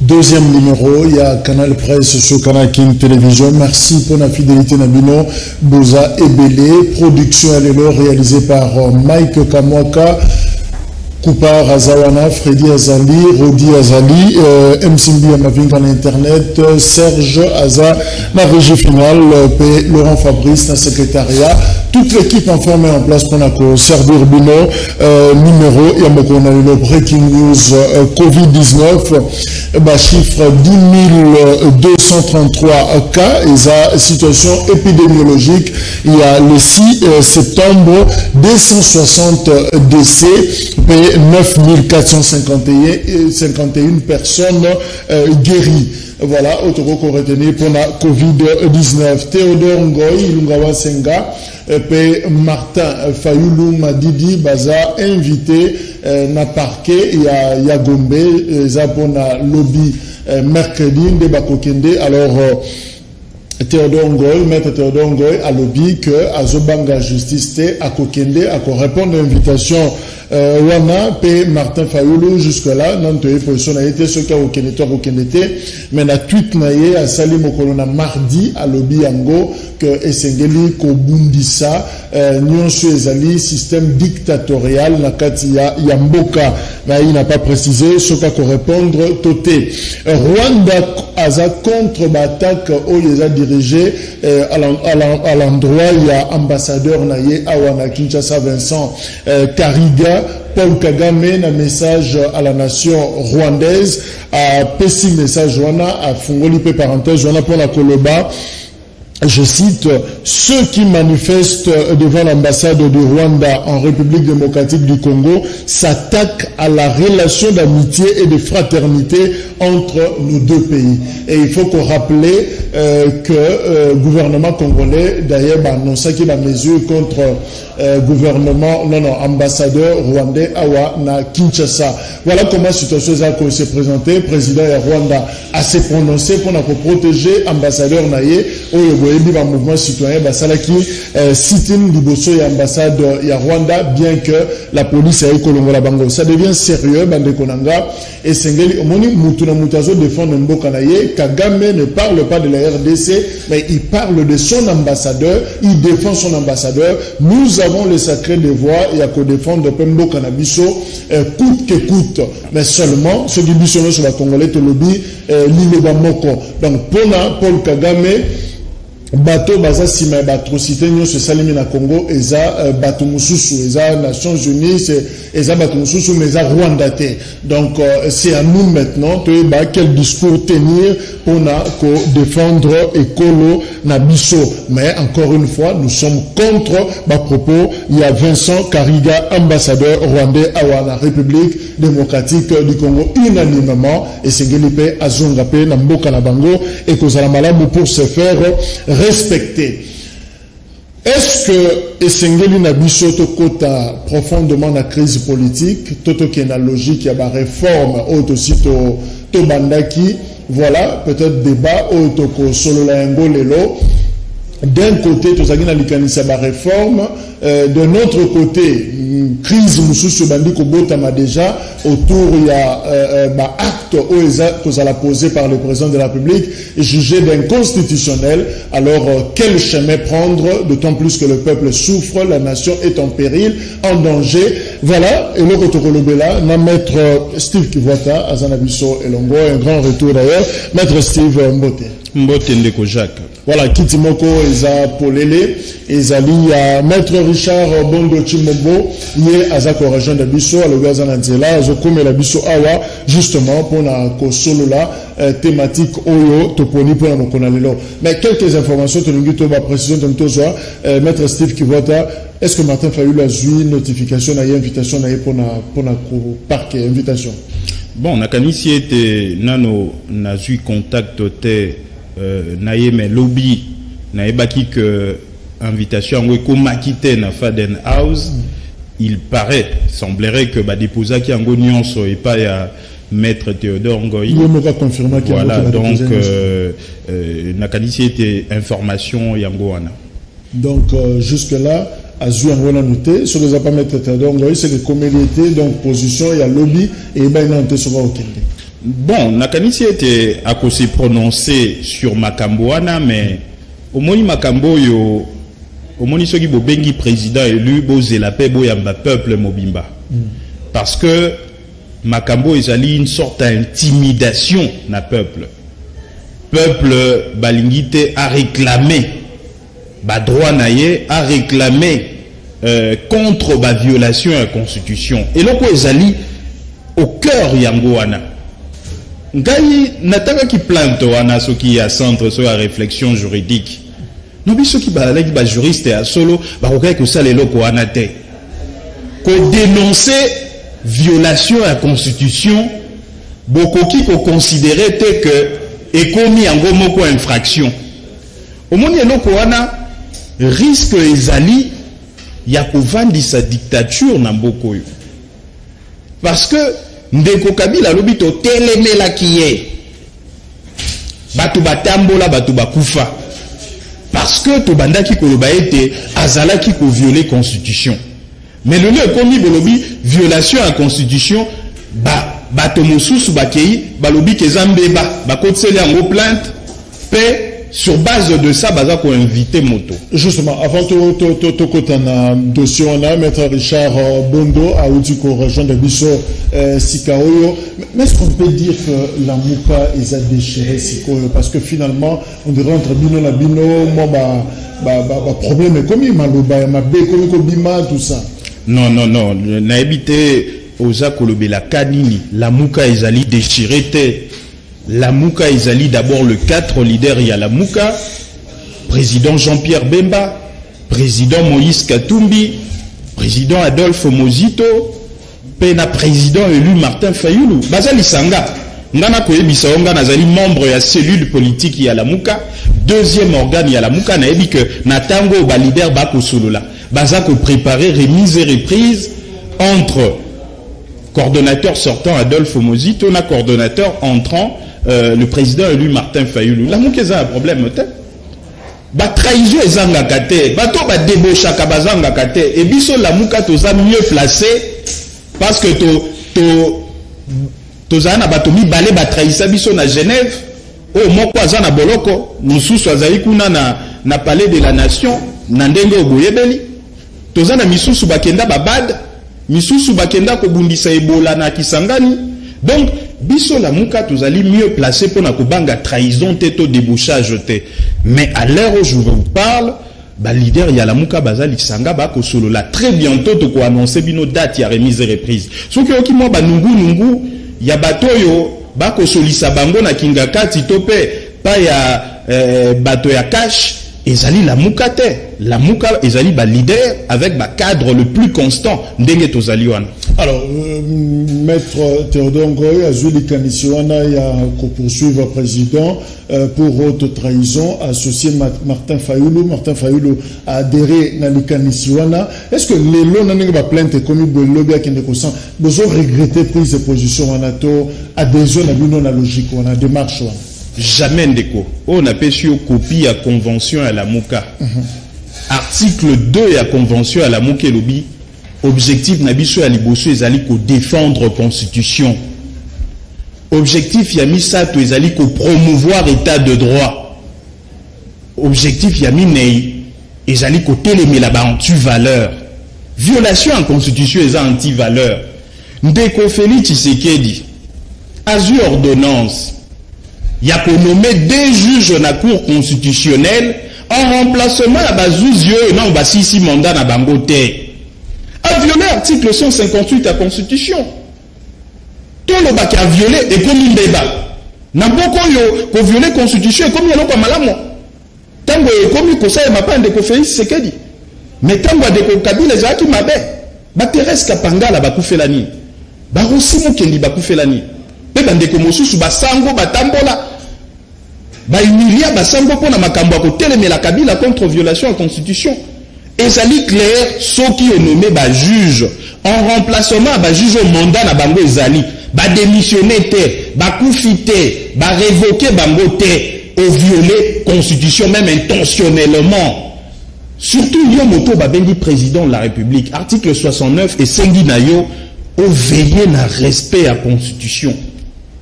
Deuxième numéro, il y a Canal Presse sur Canal King Télévision. Merci pour la fidélité Nabino, Boza et Bélé. Production à l'élo réalisée par Mike Kamwaka, Koupar Azawana, Freddy Azali, Rodi Azali, MCB Amaving en Internet, Serge Aza, la régie finale, Laurent Fabrice, la secrétariat. Toute l'équipe en forme en place pour nous servir Bino, numéro, et on a le breaking news Covid-19, chiffre 10 233 cas, et la situation épidémiologique, il y a le 6 septembre, 260 décès, et 9 451 personnes guéries. Voilà, autre qu'on retenu pour la Covid-19. Théodore Ngoy, Lungawa Senga, Martin Fayoulou Madidi, Baza, invité, na parquet, il y a Gombe, Zapona lobby, mercredi, débat Kokende, alors, Théodore Ngoy, maître Théodore Ngoy, a lobby que Azobanga Justice a Kokende, a répondre à l'invitation Wana, P. Martin Fayoulou, jusque-là, non, tu es position a été ce qui a Okendete, mais la tweet naïe à Salim Okolona mardi à lobby Ango, que Esengeli Kobundisa, Nyon Suezali, système dictatorial, Nakatia Yamboka, mais il n'a pas précisé ce qu'a répondre Toté. Rwanda Aza contre l'attaque où il a dirigé à l'endroit, il y a ambassadeur naïe Awana Kinshasa Vincent Kariga. Paul Kagame a un message à la nation rwandaise, a pessi message à Fongoli parenthèse, pour la Koloba. Je cite, ceux qui manifestent devant l'ambassade du Rwanda en République démocratique du Congo s'attaquent à la relation d'amitié et de fraternité entre nos deux pays. Et il faut qu'on rappelle que le gouvernement congolais, d'ailleurs, annoncé qu'il a mesure contre gouvernement, ambassadeur rwandais Awa na Kinshasa. Voilà comment la situation s'est présentée. Le président de Rwanda a s'est prononcé pour protéger l'ambassadeur Naye au mouvement citoyen Basalaki sit-in liboso et ambassade ya Rwanda, bien que la police ait kolongola bango. Ça devient sérieux, bande konanga, et Sengeli omoni mutuna mutazo défendre Mboka Naye. Kagame ne parle pas de la RDC, mais il parle de son ambassadeur, il défend son ambassadeur. Nous avons le sacré devoir et à défendre Mboka Nabiso coûte que coûte, mais seulement ceux qui sont sur la Congolais te lobby l'Ileba Moko. Donc Paul Kagame bateau baza sima batrocité nyo se salimi na Congo eza bateau mususu eza Nations Unies eza bateau mususu mais eza Rwanda te. Donc c'est à nous maintenant de quel discours tenir pour défendre écolo na biso. Mais encore une fois nous sommes contre ba propos. Il y a Vincent Kariga, ambassadeur rwandais à la République démocratique du Congo, unanimement, et c'est Gelipe Azongape na Mboka na Bango et kozala malamu pour se faire respecter. Est-ce que Esengeli Nabiso Tokota profondément la crise politique, Toto qui est la logique, il y a une réforme, aussi to bandaki, voilà, peut-être débat, Otoko solo la lelo. D'un côté, Tozagina Likanisa ba réforme, de notre côté, crise Moussou Bandi Kobotama déjà, autour il y a acte que ça l'a posé par le président de la République, jugé d'inconstitutionnel. Alors, quel chemin prendre, d'autant plus que le peuple souffre, la nation est en péril, en danger. Voilà, et le Rotokolobela, maître Steve Kivwata, Azanabiso et Longo, un grand retour d'ailleurs, maître Steve Mbote. Mbote Ndeko Jacques. Voilà, Kitimoko, Eza Polele, Ezali, maître Richard Bondo Chimobo, Yé Azako région de Bisso, à l'Ogazan Anzela, Azokome la Bisso Awa, justement, pour la Kosolo la thématique Oyo, Toponi, pour la Mokonalelo. Mais quelques informations, Toningito, ma précision, Tontozoa, maître Steve Kivota, est-ce que Martin Fayoulou a eu une notification, a eu invitation, pour la parquet, invitation? Bon, Nakanisi était, nano, n'a eu contact, naye mais lobby naye baki que invitation ngwe makite na Faden House. Il semblerait que ba déposa ki ngo nyonso et pas ya maître Théodore Ngoy. Voilà, donc nakanisi était information yango wana. Donc jusque là Azou on a noté sur les pas maître Théodore Ngoy, c'est que comme il était donc position il y a lobby et ben il a noté sur Okende. Bon, nakanisi était à cause se prononcer sur Makamboana, mais au moni Makambo yo, au moni soki bobengi président élu, boze la paix boyamba peuple mobimba. Parce que Makambo ezali une sorte d'intimidation na peuple. Peuple balingite a réclamé, ba droit naye a réclamé contre ba violation de la constitution. Et loko ezali au cœur yango wana. Ngai nataka ki plante wana soki ya centre sur la réflexion juridique. No biso ki ba la ki ba juriste ya solo ba kokai ko sala loko wana te. Ko dénoncer violation de la constitution, beaucoup qui ko considérer que et commis en gros moko infraction. Au monde loko wana risque ezali ya kovandi sa dictature na mboko yo. Parce que ndeko Kabila lobi to telemela kiye batu batambola batu bakufa parce que to bandaki koloba ete azalaki ko violer constitution. Mais le lieu commis bolobi violation à la constitution bato mosusu bakei balobi kezambeba bakotseli en plainte paix. Sur base de ça, baza ko inviter moto. Justement, avant to kotana dossier on a maître Richard Bondo a outi ko rejoindre biso Sikaoyo. Mais est-ce qu'on peut dire que la Mouka ils a déchiré Sikaoyo parce que finalement on dirait entre bino la bino moi problème est comme maloba ma be comme ko bima tout ça. Non na évité oza kolobela kanini la Mouka ils ali déchiré té. La Mouka Izali, d'abord le 4 leader, il y a la Mouka, président Jean-Pierre Bemba, président Moïse Katumbi, président Adolphe Mozito, pena président élu Martin Fayoulou. Bazali Sanga, Nana Koyebi Saonga Nazali, membre de la cellule politique, il y a la Mouka, deuxième organe, il y a la Mouka, Naebi que Natango, leader Bako Solola, Bazako préparer remise et reprise entre coordonnateur sortant Adolphe Mozito, na coordonnateur entrant le président élu Martin Fayoulou. La Mouka a un problème. Ba trahison ezanga kate, ba to ba débaucha kabazanga kate, et biso la Mouka toza mieux placé parce que tozana ba to mi balé ba trahisa biso na Genève, o moko azana boloko, mususu azali kuna na palais de la nation, na ndenge oboyebeli. Tozana misusu bakenda babad, misusu bakenda ko bundisa Ebola na Kisangani. Donc biso la Mouka tozali mieux placé pour na kobanga trahison teto débouchage te. Mais à l'heure où je vous parle, ba leader ya la Mouka bazali sanga ba ko solo la très bientôt to ko annoncer bino date ya remise et reprise. Soki oki mo ba nungu ya bato yo ba ko solisa bango na kingakati tope pa ya bato ya cash ezali la Mouka te. La Mouka ezali ba leader avec ba cadre le plus constant ndenge tozali wana. Alors, maître Théodore Ngoy a joué les Kanisiwana, il a poursuivre président pour haute trahison, associé Martin Fayoulou. Martin Fayoulou a adhéré à les Kanisiwana. Est-ce que les lois n'ont pas plainte comme le lobby qui ne consent, besoin de regretter prise de position en NATO, adhésion à l'union logique, on a démarche. Jamais ndeko. On a péché copie à convention à la Mouka. Article 2 à convention à la Mouka lobby. Objectif nabiso ya liboso ezali ko défendre constitution. Objectif ya misato ezali ko promouvoir état de droit. Objectif ya minei ezali ko telemela ba anti-valeur. Violation en constitution est anti-valeur. Ndeko Félix Tshisekedi azu ordonnance ya ko nommer des juges na cour constitutionnelle en remplacement à bazuzio et non ba sisi mandat na bango te. A violé l'article 158 de la Constitution. Tout le bac a violé et comme un débat. N'a pas qu'on violé la Constitution et comme il y a pas malamo. Tango comme il conseille ma pas de Félix Tshisekedi. Mais tango de Kabila les qui m'a ba Thérèse Kapanga la ba kufelani. Ba Rosimu Kendi ba kufelani. Pe bande ko mosusu ba sango ba tambola. Ba humilia ba sango pona makambo ko telemela Kabila contre violation de la Constitution. Et ça dit clair, ceux qui ont nommé ba juge en remplacement ba juge au mandat na bango ezali ba démissionner te, ba koufiter, ba révoquer bango te, au violer constitution même intentionnellement. Surtout yo moto ba bendi président de la République, article 69 et sengi na yo au veiller na respect à constitution.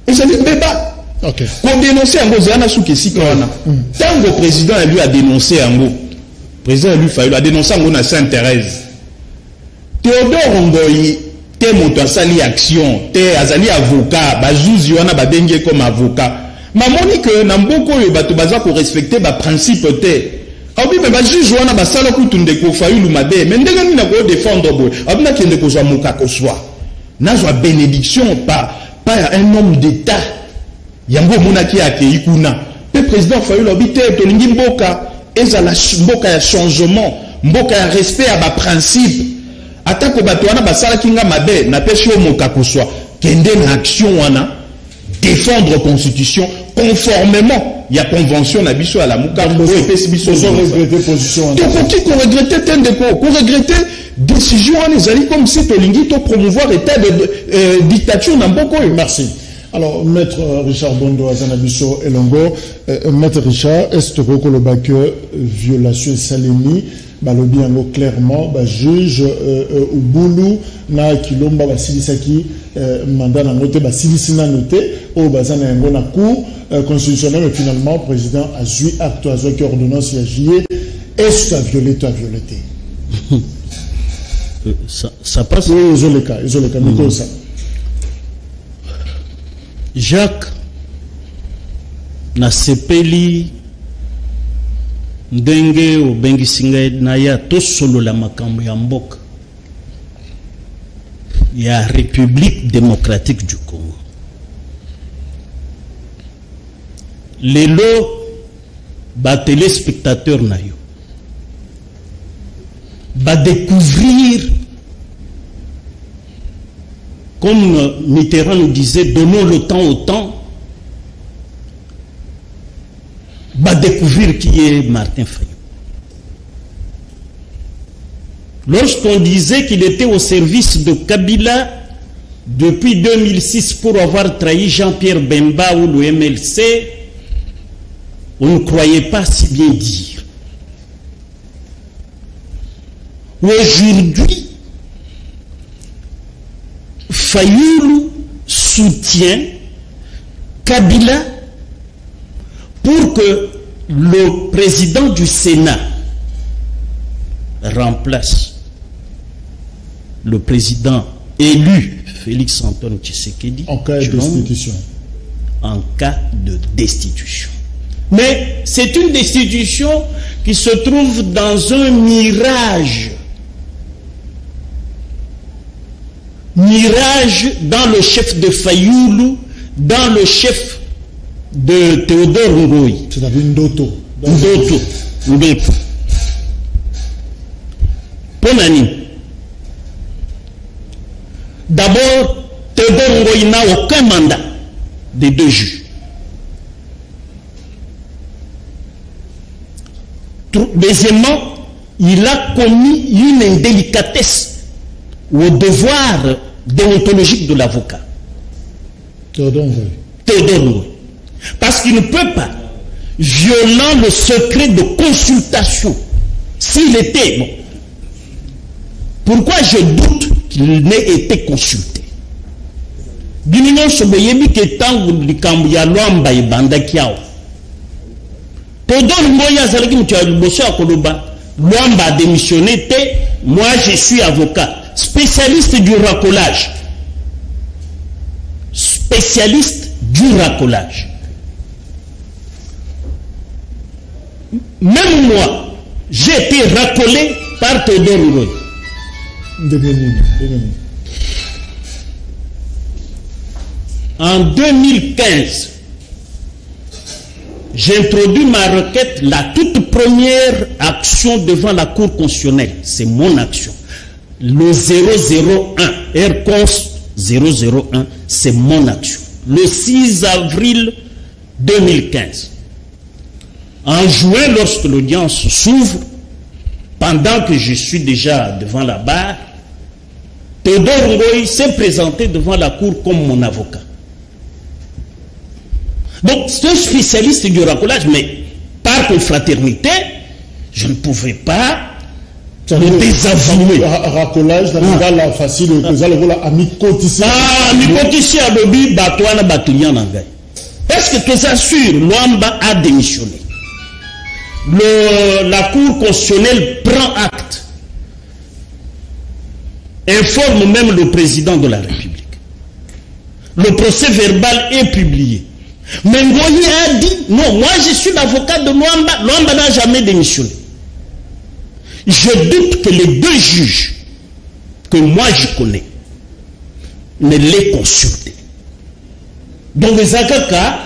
Et c'est le débat. Ok. Qu'on dénonce Ango Zana Soukesi Kawana. Tant que le président lui a dénoncé Ango, le président lui a dénoncé Ango na Sainte-Thérèse. Théodore Ngoyi, t'es monté à sali action, t'es azali avocat, bazouzi wana badenge comme avocat. Mamoni que Namboko yo bato baza ko respecter ba principe te. Abi me bajuge wana basala kutunde ko Fayulu Mabe, mais ndenge ni na ko défendre boy. Abi na kende ko za muka ko soi. Na zo bénédiction pas un homme d'état. Yango monaki akei kuna. Le président Fayulu habite tolingi mboka ezala mboka ya changement, mboka ya respect à ba principe. Atako bato wana basala kinga mabe na pesi o moka ko soi. Kende na action wana défendre la constitution conformément il y a convention na biso à la muka ko epesi biso zo regretter position donc qui ko regretter tendeko ko regretter décision wana ezali comme si tolingi to promouvoir état de dictature na mboko. Merci. Alors, Maître Richard Bondo Azanabiso Elongo, Maître Richard, est-ce que le bac violation salini, balobi yango clairement, juge Ubulu na kilomba basilisaki mandat na noté basilisi na noté au bazana yango na cour constitutionnelle, mais finalement président a joué acte à qui ordonnance a joué. Est-ce que tu as violé, ça passe. Oui, ils ont le cas, mais comme ça. Jacques na sepeli ndenge obengisinga na ya to solo la makambo ya mboka ya République démocratique du Congo. Lelo ba téléspectateur na yo ba découvrir, comme Mitterrand nous disait, donnons le temps au temps, va découvrir qui est Martin Fayulu. Lorsqu'on disait qu'il était au service de Kabila depuis 2006 pour avoir trahi Jean-Pierre Bemba ou le MLC, on ne croyait pas si bien dire. Aujourd'hui, Fayulu soutient Kabila pour que le président du Sénat remplace le président élu Félix Antoine Tshisekedi en cas de destitution. En cas de destitution. Mais c'est une destitution qui se trouve dans un mirage. Mirage dans le chef de Fayulu, dans le chef de Théodore Ngoyi. C'est-à-dire Ndoto. Ndoto. Ponani. D'abord, Théodore Ngoyi n'a aucun mandat des deux juges. Deuxièmement, il a commis une indélicatesse au devoir déontologique de l'avocat. Théodore Ngoyi. Parce qu'il ne peut pas, violant le secret de consultation, s'il était, bon, pourquoi je doute qu'il n'ait été consulté? Binino soboyebi ketangu likambuya lwamba ibanda kiao. Théodore Ngoyi azalaki mutu ya liboso ya koloba lwamba a démissionné te, moi je suis avocat. Spécialiste du racolage. Spécialiste du racolage. Même moi, j'ai été racolé par Théodore Ngoyi. En 2015, j'ai introduit ma requête, la toute première action devant la Cour constitutionnelle. C'est mon action. Le 001, RCONS 001, c'est mon action. Le 6 avril 2015. En juin, lorsque l'audience s'ouvre, pendant que je suis déjà devant la barre, Théodore Ngoyi s'est présenté devant la cour comme mon avocat. Donc, c'est un spécialiste du racolage, mais par confraternité, je ne pouvais pas le désavoué. Racolage, dans la facile, que ça le voit ami cotisé. Ah, ami cotisé à l'objet, batouana, client n'engage. Est-ce que tu s'assures, Luamba a démissionné? La Cour constitutionnelle prend acte, informe même le président de la République. Le procès verbal est publié. Mais Ngoyi a dit, non, moi je suis l'avocat de Luamba, Luamba n'a jamais démissionné. Je doute que les deux juges que moi je connais ne l'aient consulté. Donc les Akaka,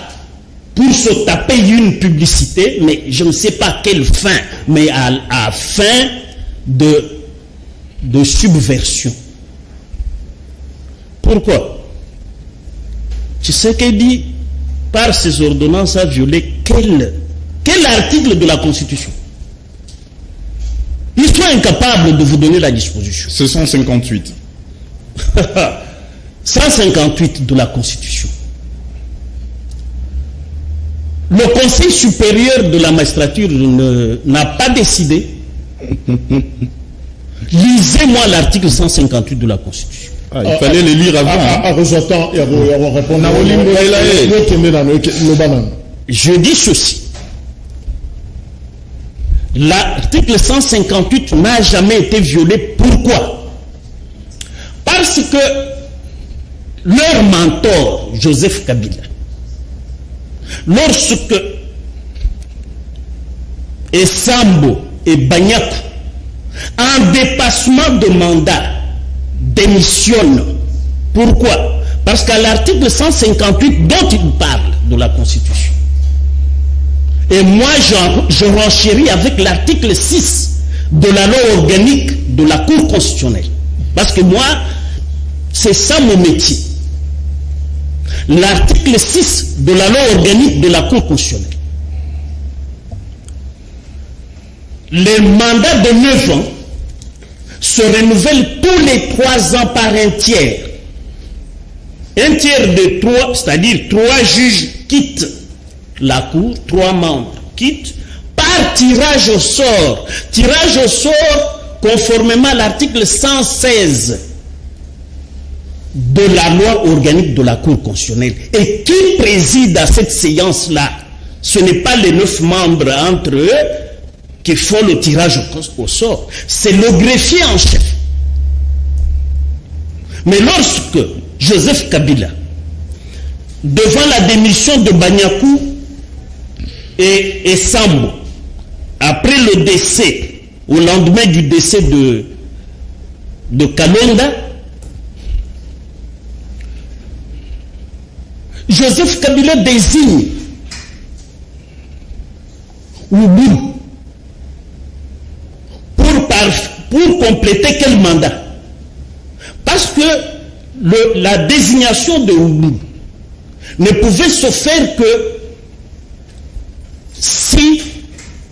pour se taper une publicité, mais je ne sais pas quelle fin, mais à fin de subversion. Pourquoi? Tu sais qu'il dit, par ces ordonnances a violé quel article de la Constitution? Ils sont incapables de vous donner la disposition. C'est 158. 158 de la Constitution. Le Conseil supérieur de la magistrature n'a pas décidé. Lisez-moi l'article 158 de la Constitution. Ah, il fallait le lire avant. Je dis ceci. L'article 158 n'a jamais été violé. Pourquoi? Parce que leur mentor, Joseph Kabila, lorsque Esambo et Banyakou, en dépassement de mandat, démissionnent. Pourquoi? Parce qu'à l'article 158 dont il parle de la Constitution, et moi je renchéris avec l'article 6 de la loi organique de la Cour constitutionnelle, parce que moi c'est ça mon métier. L'article 6 de la loi organique de la Cour constitutionnelle. Les mandats de 9 ans se renouvellent tous les 3 ans par un tiers. Un tiers de 3, c'est-à-dire 3 juges quittent la Cour, 3 membres quittent, par tirage au sort. Tirage au sort conformément à l'article 116 de la loi organique de la Cour constitutionnelle. Et qui préside à cette séance-là? Ce n'est pas les 9 membres entre eux qui font le tirage au sort. C'est le greffier en chef. Mais lorsque Joseph Kabila, devant la démission de Banyakou et Sambo, après le décès, au lendemain du décès de Kalonda, Joseph Kabila désigne Ouboulou pour compléter quel mandat? Parce que la désignation de Ouboulou ne pouvait se faire que si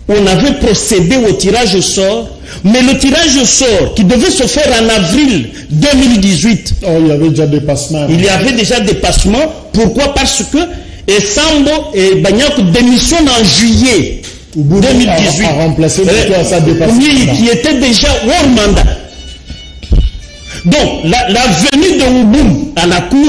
on avait procédé au tirage au sort, mais le tirage au sort qui devait se faire en avril 2018. Oh, il y avait déjà dépassement. Il y avait déjà dépassement. Pourquoi? Parce que Esambo et Banyakou démissionnent en juillet 2018. A remplacé sa dépassement. Oui, qui était déjà hors mandat. Donc, la venue de Ouboulou à la Cour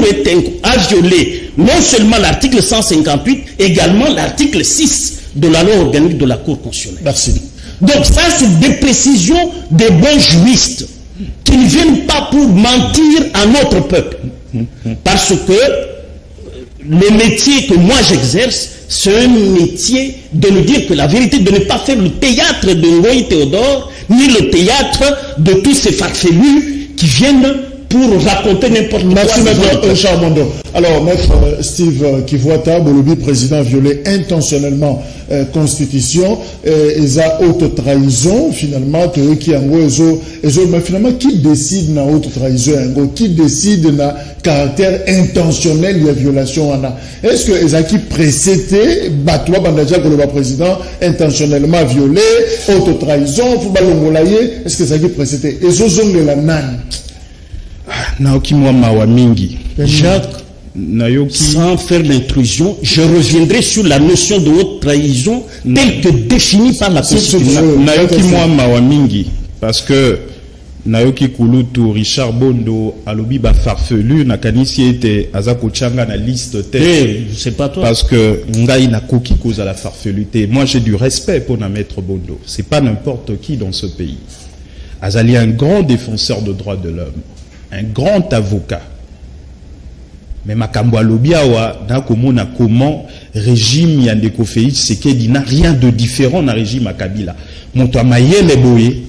a violé non seulement l'article 158, également l'article 6 de la loi organique de la Cour constitutionnelle. Merci. Donc ça, c'est des précisions des bons juristes qui ne viennent pas pour mentir à notre peuple. Parce que le métier que moi j'exerce, c'est un métier de nous dire que la vérité, de ne pas faire le théâtre de Ngoyi Théodore, ni le théâtre de tous ces farfelus qui viennent pour raconter n'importe quoi. Merci, maître Charmondo. Alors, maître Steve Kivuata, Bolobi, président, violé intentionnellement Constitution, et ça haute trahison, finalement, mais finalement, qui décide na haute trahison, qui décide na caractère intentionnel de la violation? Est-ce que Ezaki précédé, Batoua Bandadja, le président, intentionnellement violé, haute trahison, est-ce que Ezaki précédé? Et ce sont la nan. Naoki Mwama wa mingi. Jacques, sans faire l'intrusion, je reviendrai sur la notion de haute trahison telle que définie par la Constitution. Naoki Mwama wa mingi. parce que Nayoki Kulutu Richard Bondo alobi ba farfelu nakanisi était azako changa na liste c'est pas toi. Parce que ngai na koki cause à la farfeluté. Moi j'ai du respect pour na maître Bondo. C'est pas n'importe qui dans ce pays. Azali un grand défenseur de droits de l'homme, un grand avocat. Mais makambo alobi awa na komona comment régime Yandeko Félix Tshisekedi n'a rien de différent na régime Kabila. Moto amayele boye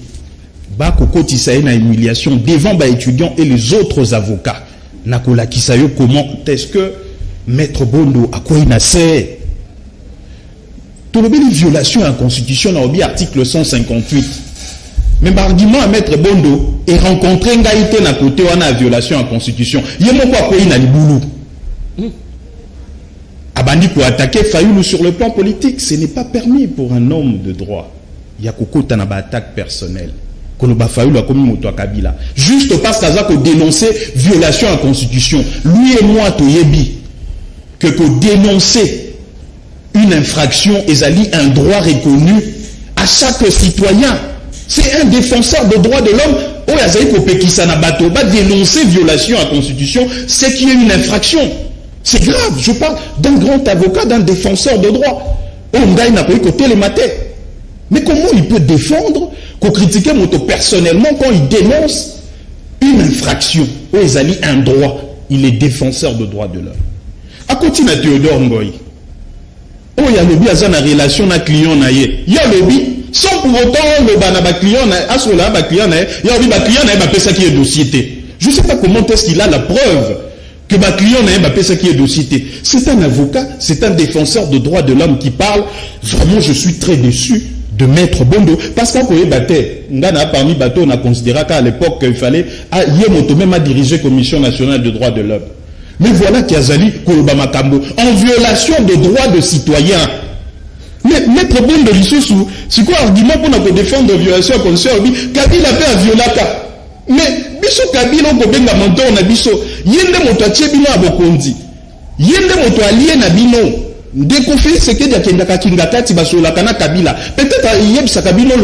ba kokotisa na humiliation devant ba étudiants et les autres avocats. Nakola kisayo comment est-ce que maître Bondo a quoi il sait? Tout le une violation à la constitution na article 158. Mais l'argument à maître Bondo est rencontré ngaïté na côté wana a violation à la constitution. Yemo kwa quoi na libulu. Abandi pour attaquer Fayoulou sur le plan politique, ce n'est pas permis pour un homme de droit. Yakoko tanaba attaque personnelle. Juste parce qu'il a dénoncé violation à la constitution. Lui et moi, Toyebi, que dénoncer une infraction est un droit reconnu à chaque citoyen. C'est un défenseur des droits de l'homme. Dénoncer violation à la constitution, c'est qu'il y a une infraction. C'est grave. Je parle d'un grand avocat, d'un défenseur de droits. Mais comment il peut défendre, qu'on critique personnellement quand il dénonce une infraction? Ils allient un droit. Il est défenseur de droits de l'homme. À côté de Théodore Ngoï, il y a lobby à une relation avec client. Il y a lobby sans pour autant le client il y a client ça qui est dossier. Je ne sais pas comment est-ce qu'il a la preuve que ma client n'a pas ça qui est dossier. C'est un avocat, c'est un défenseur de droits de l'homme qui parle. Vraiment, je suis très déçu de maître Bondo, parce qu'on peut battre, parmi bateaux, on a considéré qu'à l'époque, il fallait, Yemoto même a dirigé la Commission nationale des droits de l'homme. Mais voilà Kiazali Kolobama Kambo, en violation des droits de citoyens. Mais maître Bondo, c'est quoi l'argument pour nous défendre la violation de la Constitution? Kabila fait un violata. Mais, biso Kabila, on peut bien monter, on a biso, yende moto a tché bino à Bokondi, yende moto a lié na bino. Déconfait ce que dit Kendaka Kingakati Basola Kana Kabila. Peut-être Yeb Sakabino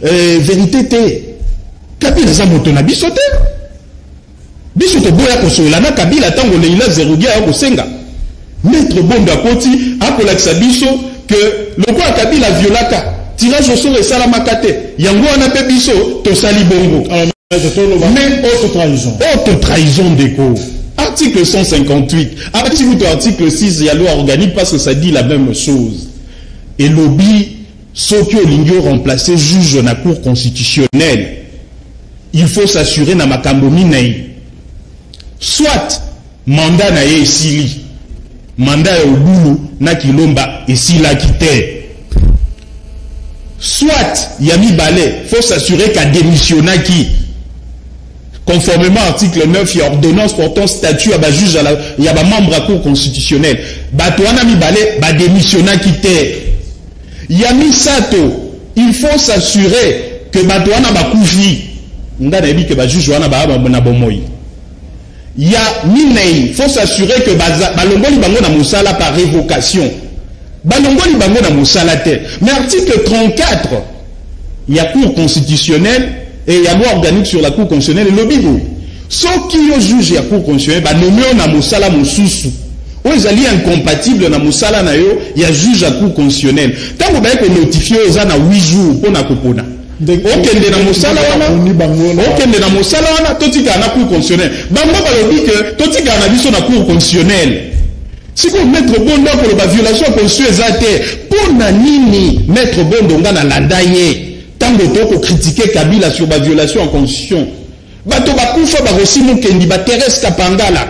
vérité té. Kabila Zamoto na bisote. Bisote boya kosola na Kabila tango leila zerugia au Senga. Maître Bondo Akoti a kolaksa biso que le quoi Kabila violaka. Tirage au sort et salamakate. Yango anape biso to sali bongo. Mais autre trahison. Autre trahison d'écho. Article 158. Article 6, il y a loi organique parce que ça dit la même chose. Et lobby, ceux qui ont remplacé juge dans la cour constitutionnelle, il faut s'assurer dans makambo minei. Soit mandat na ye esili, mandat ya obulu na kilomba esila kite. Soit yami balé, faut s'assurer qu'a démissionné qui. Conformément à l'article 9, il y a ordonnance portant statut à juge il y a membre à la cour constitutionnelle. Batouana mi balé, ba démissionnant quitté. Yami sato, il faut s'assurer que Batouana ba koufi. Nda na dit que ba juge wana ba na bomoyi. Ya minei, il faut s'assurer que balongoli bango na musala par révocation. Balongoli bango na musala te. Mais article 34, il y a cour constitutionnelle. Et il y a loi organique sur la cour constitutionnelle et le bigo. Ceux qui ont jugé la cour constitutionnelle, bah nommé on a moussala moussoussou. Ou ils allaient incompatibles na moussala na yo, il y a juge la cour constitutionnelle. Tant que vous notifiez aux ans à 8 jours pour na kopona. Okende na moussala wana. Okende na moussala wana. Totika na cour constitutionnelle. Bango ba lobi que totika na biso na cour constitutionnelle. Si vous mettez Bondo pour la violation constitutionnelle, pour na nini mettre Bondo ngana landaye. Tant que critiquer Kabila sur la violation en constitution, bato bakufa barosi mukendi bateres kapangala,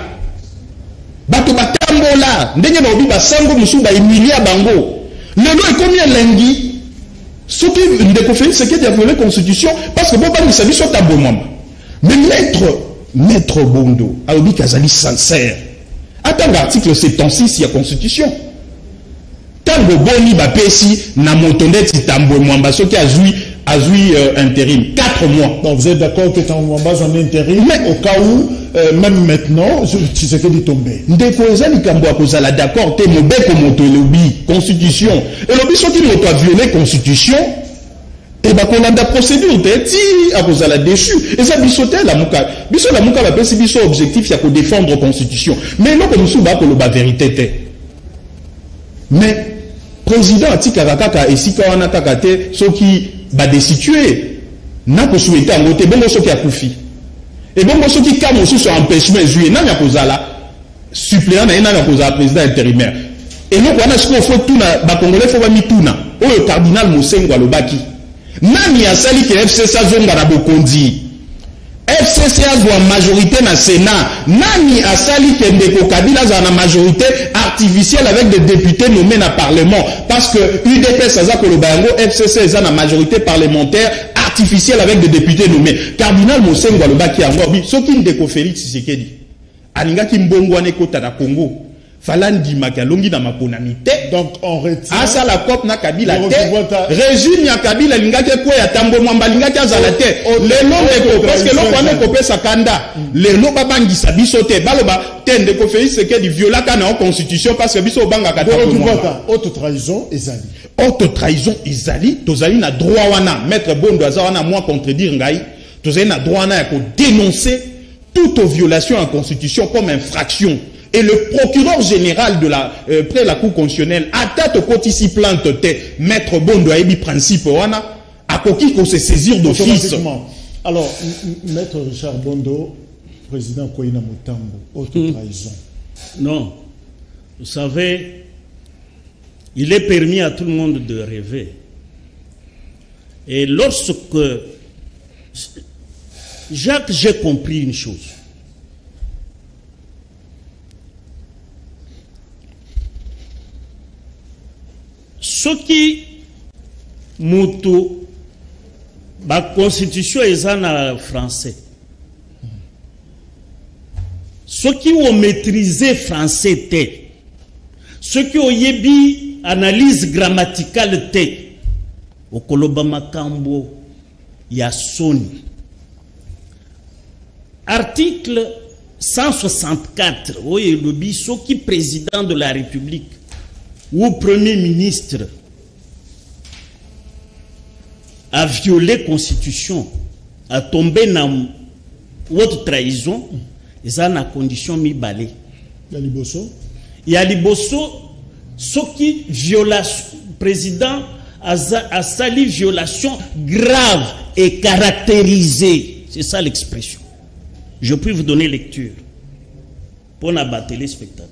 bato batambola, ndenge na obi basango musu ba emilia bango. Lelo est combien lundi? Ce qui Ndeko Félix Tshisekedi a violé la constitution parce que Boba Misabi soit tabou mama. Mais maître Bondo a obi kazali sincère. Attends l'article 76 il y a constitution. Tango boni ba pesi na motondet tambo mwamba so qui a joué intérim 4 mois. Donc vous êtes d'accord que Tambouamba en intérim, mais au cas où même maintenant tu sais que dit tomber. Ndeko ezali kambo akozala d'accord te mobeko moto lobby constitution et lobby so qui moto a violé constitution et bah qu'on a la procédure ti à cause de la déchu et ça bisoté la muka va penser biso objectif il y a que défendre la constitution mais non comme sous ba pour la vérité mais président atika kaka et si ka wana takate ceux qui ba destituer n'a pas souhaité en côté bon ceux qui a koufi et bon ceux qui comme sous empêchement juillet n'a pas cause là suppléant n'a pas cause président intérimaire et donc on a ce qu'il faut tout na ba congolais faut ba mituna o le cardinal Mosengo Lobaki nani asali ke FCC azonga na bokondi FCC azwa majorité na Sénat nani asali ke Ndeko Kabila za na majorité artificielle avec des députés nommés na parlement parce que UDPS aza ko lobango FCC za na majorité parlementaire artificielle avec des députés nommés cardinal Mosengo Lobaki yango bi soki Ndeko Félix Tshisekedi alinga ki mbongo ane kota na Congo Falandi Makalongi na maponamité. Donc on retient. Ah ça la COP na Kabila te. Régime ya Kabila lingake kwa ya tambo mwamba lingake azalate. Le nom de parce que l'on connaît copé sa kanda. Le nom babangi sa bisote baloba tende ko fait ce que du viola kana en constitution parce que biso banga kata. Haute trahison ezali. Haute trahison ezali. Tozali na droit wana maître Bondo azana moi contredire ngai. Tozali na droit wana ya ko dénoncer toute violation en constitution comme infraction. Et le procureur général de près la Cour constitutionnelle attaque au quotidien plante maître Bondo a émis principe wana a koki ko se saisir d'office. Alors maître Richard Bondo, président Koina Mutambo, haute trahison. Non, vous savez, il est permis à tout le monde de rêver. Et lorsque Jacques, j'ai compris une chose. Ce qui mutu la constitution est en français. Ceux qui ont maîtrisé français, ceux qui ont yebi analyse grammaticale, au Kolobama Kambo, Yasoni. Article 164, oui, le biso qui président de la République ou Premier ministre a violé la Constitution, a tombé dans haute trahison, et ça na condition mi balé. Il y a Liboso, ce qui violation, président a sali violation grave et caractérisée. C'est ça l'expression. Je peux vous donner lecture pour n'abattre les spectateurs.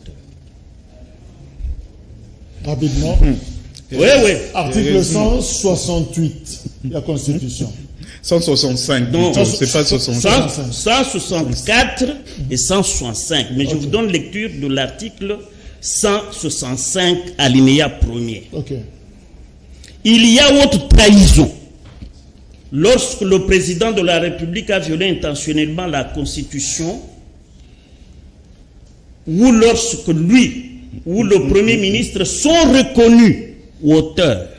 Rapidement. Oui, oui. Article 168 de la Constitution. 165. Non, c'est pas 65. 164 et 165. Mais je vous donne lecture de l'article 165 alinéa 1er. Il y a haute trahison lorsque le président de la République a violé intentionnellement la Constitution ou lorsque lui ou le Premier ministre sont reconnus auteurs.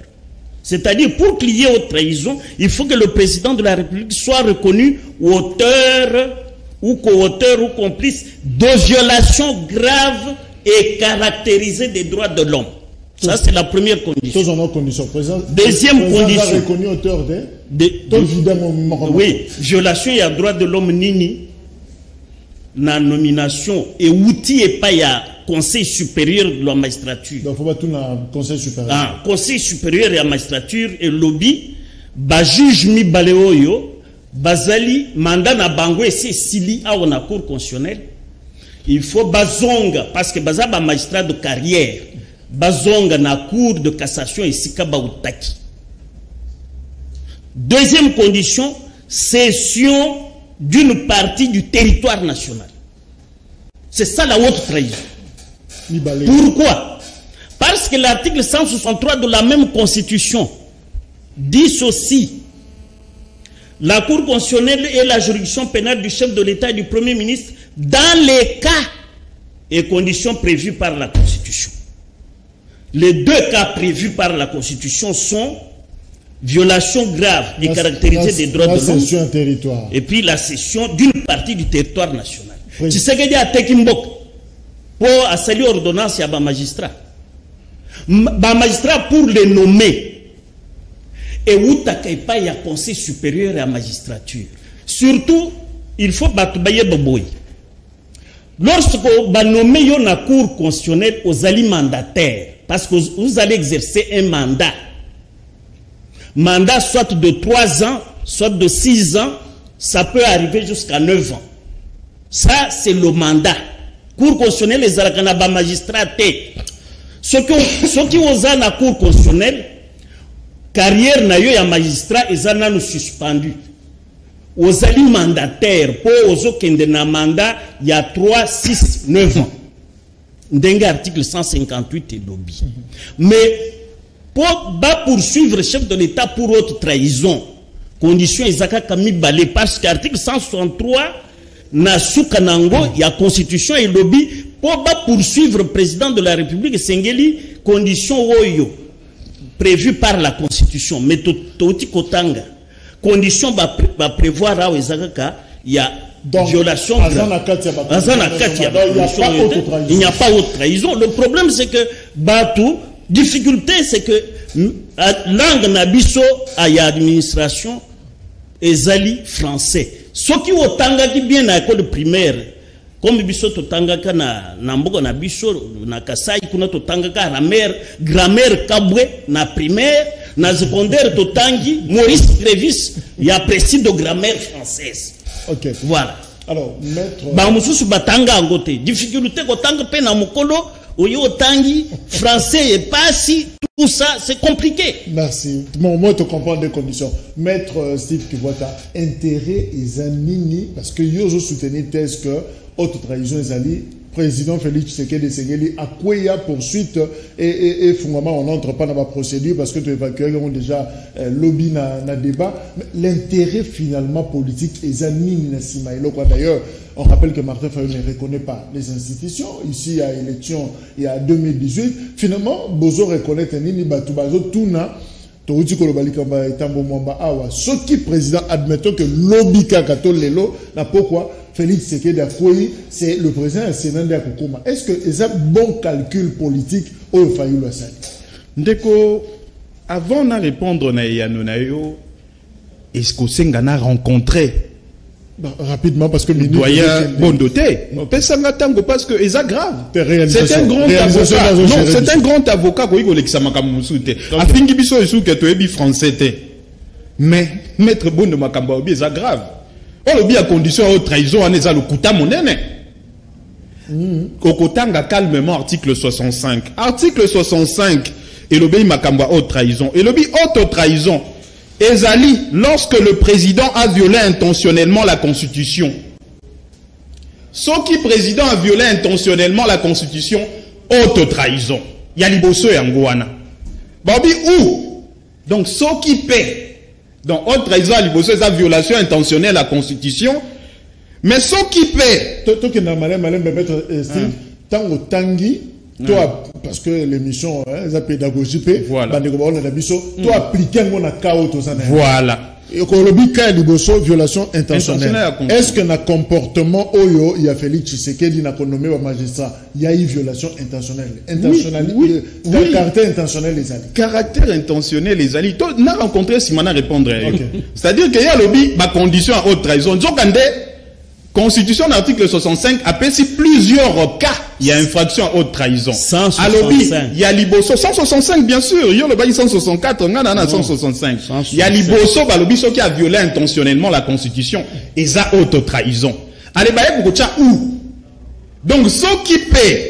C'est-à-dire, pour qu'il y ait haute trahison, il faut que le président de la République soit reconnu auteur ou co-auteur ou complice de violations graves et caractérisées des droits de l'homme. Ça, c'est la première condition. Deuxième condition. Reconnu auteur oui, violation et droit de l'homme nini. Na nomination et outil et pas ya conseil supérieur de la magistrature. Donc faut pas tout na conseil supérieur. Ah, conseil supérieur de la magistrature et lobby ba juge mi baleoyo bazali mandat na bango et c'est sili a on a cour constitutionnelle. Il faut bazonga parce que baza ba magistrat de carrière bazonga na cour de cassation et sikaba utaki. Deuxième condition, cession d'une partie du territoire national. C'est ça la haute trahison. Pourquoi? Parce que l'article 163 de la même constitution dit ceci: la Cour constitutionnelle est la juridiction pénale du chef de l'État et du Premier ministre dans les cas et conditions prévues par la Constitution. Les deux cas prévus par la Constitution sont violation grave et caractérisée des droits de l'homme et puis la cession d'une partie du territoire national. Tu sais que dit à Tekimbok pour assalir ordonnance à un magistrat. Un magistrat pour les nommer, et outaka pas ya conseil supérieur à magistrature. Surtout, il faut batubaye boboy. Lorsque vous nommez la cour constitutionnelle aux alliés mandataires, parce que vous allez exercer un mandat. Mandat soit de 3 ans, soit de 6 ans, ça peut arriver jusqu'à 9 ans. Ça, c'est le mandat. Cour constitutionnelle, les Arakanaba magistrats, ceux qui ont la cour constitutionnelle, carrière n'a eu un magistrat, ils ont suspendu. Aux alliés mandataires, pour aux autres qui ont un mandat, il y a 3, 6, 9 ans. Dengue article 158 et lobby. Mais pour poursuivre le chef de l'État pour autre trahison, condition Isaka Kami Balé, parce qu'article 163, na Soukanango, il y a constitution et lobby, pour poursuivre le président de la République, Sengeli, condition Oyo, prévue par la constitution, mais Toti Kotanga, condition va prévoir à Isaka, il y a donc, violation. Il n'y a pas autre trahison. Le problème, c'est que Batou, difficulté, c'est que langue nabiso à l'administration ezali français. Ce qui au tanga qui bien à l'école primaire, comme biso to tanga na namboka na biso na Kasai kuna to tanga ka grammaire kabwe na primaire, na secondaire to tangi Maurice Prévis, il y a précis de grammaire française. Ok. Voilà. Alors, maître. Bamususu batanga angote. Difficulté ko tanga pe na mokolo, oyo tangi français et pas si tout ça c'est compliqué. Merci. Bon, moi tu comprends des conditions. Maître Steve Kivota, intérêt Zanini parce que yo soutenir thèse que haute trahison Ezali président Félix Tshisekedi Sengeli a quoi poursuite et finalement on n'entre pas dans la procédure parce que tu évacues déjà lobby na débat. L'intérêt finalement politique Ezani Nassima. D'ailleurs, on rappelle que Martin Fayou ne reconnaît pas les institutions. Ici, à l'élection, il y a 2018. Finalement, Bozo reconnaît Nini Batubazo Tuna. Ce qui président, admettons que lobby Kakato Lelo, n'a pourquoi Félix Tshisekedi Akoui, c'est le président du Sénat de Akokoma. Est-ce que c'est un bon calcul politique au Fayou Lassali? Ndeko, avant de répondre à Yanonayo, est-ce que Sengana a rencontré rapidement parce que le doyen Bondoté, parce que c'est grave. C'est un grand avocat. Non, c'est un grand avocat qui a fini biso esu que tu es français. Mais maître Bondo Makamba obi c'est grave. On obi à condition de trahison on est à le kuta monene. Kokotanga calmement article 65. Article 65 et l'obéi Makamba haute trahison et l'obéi haute trahison. Ezali, lorsque le président a violé intentionnellement la Constitution. Ce qui président a violé intentionnellement la Constitution, haute trahison. Yaliboso et Angouana. Babi où? Donc, ce qui paie. Donc, haute trahison, Yaliboso, c'est la violation intentionnelle de la Constitution. Mais ce qui paie. Toi qui n'as malin, mettre Steve, tango tangi. Toi, parce que l'émission, la pédagogie, voilà. Toi, appliquer un chaos. Voilà. Et quand le cas de violation intentionnelle, est-ce que dans le comportement, il y a Félix Tshisekedi n'a nommé au magistrat, il y a eu violation intentionnelle. Oui. Caractère intentionnel, les alliés. Caractère intentionnel, les alliés. Toi, n'a rencontré si maintenant répondre. Okay. C'est-à-dire qu'il y a lobby, ma condition à haute trahison. Donc, Constitution d'article 65 appelle si plusieurs cas il y a infraction à haute trahison. 165. Il y a Liboso 165 bien sûr, il y a le bail 164, on a 165. Il y a Liboso balobi qui a violé intentionnellement la Constitution et ça haute trahison. Allez bailler pour où? Donc ceux qui paient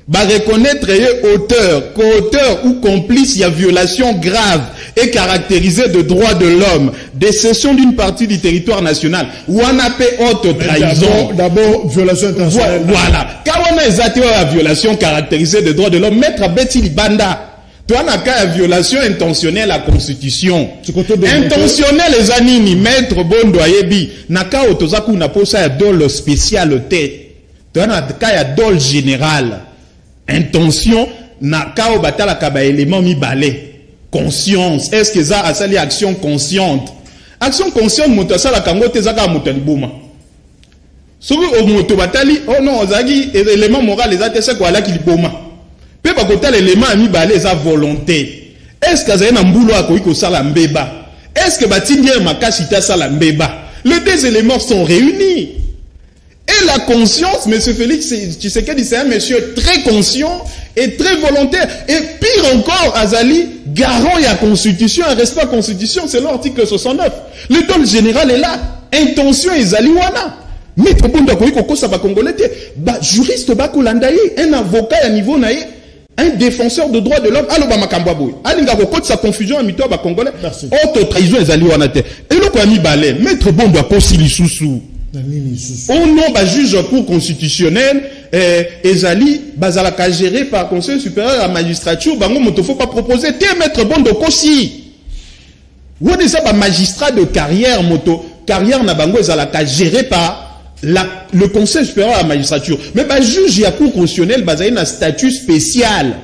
va reconnaître auteur, co-auteur ou complice, il y a violation grave et caractérisée de droits de l'homme, des cessions d'une partie du territoire national, ou on appelle haute trahison. D'abord, violation intentionnelle. Voilà. Quand on a exaté la violation caractérisée de droits de l'homme, maître Betty Libanda, tu as la violation intentionnelle à la Constitution. Intentionnelle, les anini, maître Bondo Ayebi, naka otozaku na posa ya dole spécialité. Tu as la cas dole général. Intention, na kao batala kaba élément mi balé. Conscience. Est-ce que ça a sali action consciente? Action consciente, moto la kango te zaka moto libuma. Sobi o moto batali, oh non, zagi élément moral les atese ko ala ki libuma. Pe ba kota l'élément mi balé za volonté. Est-ce que ça na mbulo akoki ko sala mbeba? est-ce que Batindier Makashita Salambeba, les deux éléments sont réunis. Et la conscience, M. Félix Tshisekedi, c'est un monsieur très conscient et très volontaire. Et pire encore, Azali, garant et à constitution, un respect à la constitution, c'est l'article 69. Le don général est là. Intention est Zaliwana. Mais pour Congolais, juriste Bakulandaye, un avocat à niveau naïe, un défenseur de droits de l'homme, alors Makambabouy. Alinga Boko, sa confusion à mito Congolais. Autre trahison est Zaliwana. Et le Kwani Balé, maître Bondo a possible sous. Au nom du juge pour constitutionnel, Ezali, Bazalaka géré par le Conseil supérieur à la magistrature, Bango Motofo pas proposer, t'es maître Bondo Kossi. Ou déjà, magistrat de carrière, carrière na Bango Ezalaka géré par le Conseil supérieur à la magistrature. Mais le juge y a cour constitutionnel, Bazaï un statut spécial.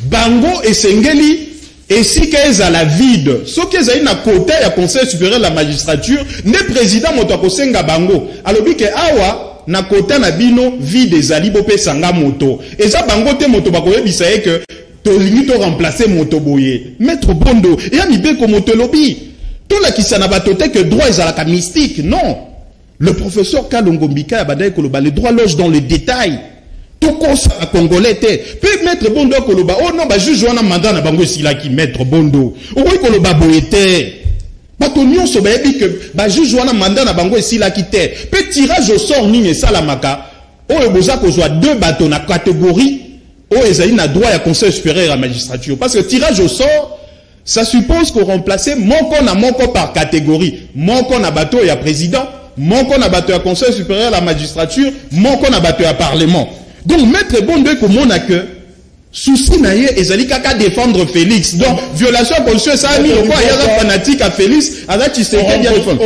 Bango et Sengeli, et si qu'elles à la vide, ce qu'elles ont un côté à Conseil supérieur de la magistrature, ne président Motoko Senga Bango. Alors, que awa, na côté na bino, vide zali bope sanga moto. Et ça, Bango te moto bakoye bisaye que, to limite remplacer moto boye. Maître Bondo, et a mi be comme moto lobby. Tout la qui s'en a batoté que droit est à la mystique. Non. Le professeur Kalongo Mbika a badaye koloba, le droit loge dans les détails. À Congolais, peut mettre Bondo Koloba. Oh non, juge wana mandat na bango sila qui mettre Bondo. Oh oui Koloba boete. Batonio so baebi que juge wana mandat na bango sila qui te. Peut tirage au sort ni salamaka. Oh eboza ko soit deux bateaux na catégorie. Oh ezali na droit à conseil supérieur à la magistrature parce que tirage au sort ça suppose qu'on remplace moko par catégorie. Moko na bateau et à président, moko na bateau à conseil supérieur à la magistrature, moko na bateau à parlement. Donc, maître Bondo, comme on a que, souci naïe, et zali kaka défendre Félix. Donc, violation de constitution, ça a mis le quoi, il y a un fanatique à Félix, avec Tshisekedi à défendre.